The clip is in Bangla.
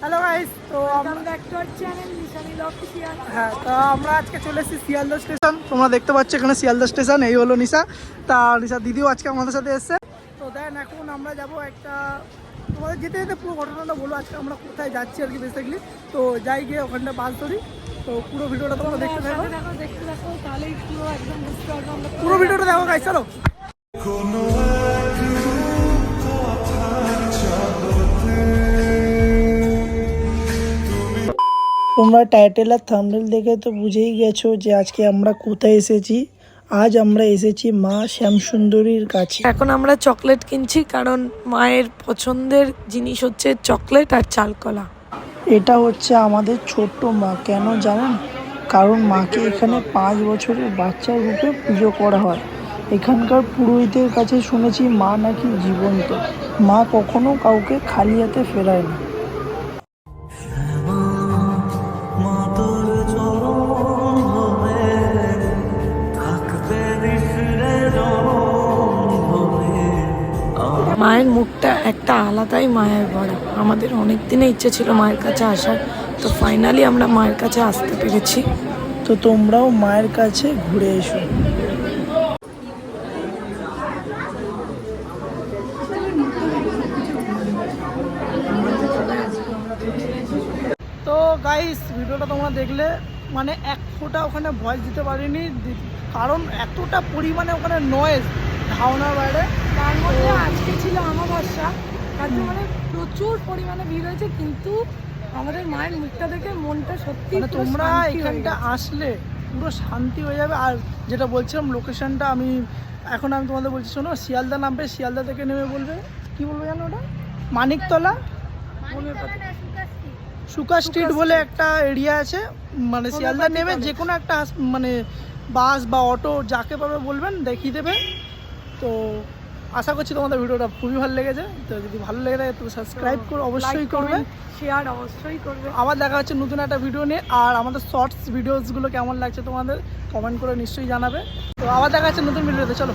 হ্যালো গাইস, তো হ্যাঁ, তো আমরা আজকে চলে এসেছি শিয়ালদা স্টেশন। তোমরা দেখতে পাচ্ছ এখানে শিয়ালদা স্টেশন। এই হলো নিশা। তা নিশা দিদিও আজকে আমাদের সাথে এসছে। তো দেন এখন আমরা যাব একটা, তোমাদের যেতে যেতে পুরো ঘটনাটা বলো আজকে আমরা কোথায় যাচ্ছি আর কি বেসিক্যালি। তো যাই গিয়ে ওখানটা বাস ধরি। তো পুরো ভিডিওটা তোমরা দেখতে থাকো, তাহলেই পুরো একদম বুঝতে পারবো। পুরো ভিডিওটা দেখো গাইস, চলো। তোমরা টাইটেল আর থাম্বনেল দেখে তো বুঝেই গেছো যে আজকে আমরা কোথায় এসেছি। আজ আমরা এসেছি মা শ্যামসুন্দরীর কাছে। এখন আমরা চকলেট কিনছি, কারণ মায়ের পছন্দের জিনিস হচ্ছে চকলেট আর চালকলা। এটা হচ্ছে আমাদের ছোট্ট মা, কেন জানেন? কারণ মাকে এখানে 5 বছরের বাচ্চার রূপে পুজো করা হয়। এখানকার পুরোহিতের কাছে শুনেছি মা নাকি জীবন্ত, মা কখনো কাউকে খালি হাতে ফেরায় না। মায়ের মুখটা একটা আলাদাই মায়ের ভরা। আমাদের অনেক দিনে ইচ্ছে ছিল মায়ের কাছে আসার, তো ফাইনালি আমরা মায়ের কাছে আসতে পেরেছি। তো তোমরাও মায়ের কাছে ঘুরে এসো। তো গাইস, ভিডিওটা তোমরা দেখলে, মানে এক ফোঁটা ওখানে ভয়েস দিতে পারিনি, কারণ এতটা পরিমাণে ওখানে নয়েজ, ধারণার বাইরে। তার মধ্যে আজকে ছিল অমাবস্যা, তার জন্য মানে প্রচুর পরিমাণে ভিড় হয়েছে, কিন্তু আমাদের মায়ের মুখটা দেখে মনটা সত্যি মানে তোমরা এখানটা আসলে পুরো শান্তি হয়ে যাবে। আর যেটা বলছিলাম লোকেশনটা, আমি তোমাদের বলছি শোনো। শিয়ালদা নামবে, শিয়ালদা থেকে নেমে বলবে, কি বলবে জানো ওটা, মানিকতলা সুকা স্ট্রিট বলে একটা এরিয়া আছে। মানে শিয়ালদা নেমে যে কোনো একটা মানে বাস বা অটো যাকে পাবে বলবেন, দেখিয়ে দেবে। তো আশা করছি তোমাদের ভিডিওটা খুবই ভালো লেগেছে। তো যদি ভালো লেগে থাকে তো সাবস্ক্রাইব করো, অবশ্যই করবে, শেয়ার অবশ্যই করবে। আবার দেখা হচ্ছে নতুন একটা ভিডিও নিয়ে। আর আমাদের শর্টস ভিডিওসগুলো কেমন লাগছে তোমাদের কমেন্ট করে নিশ্চয়ই জানাবে। তো আবার দেখা হচ্ছে নতুন ভিডিওতে, চলো।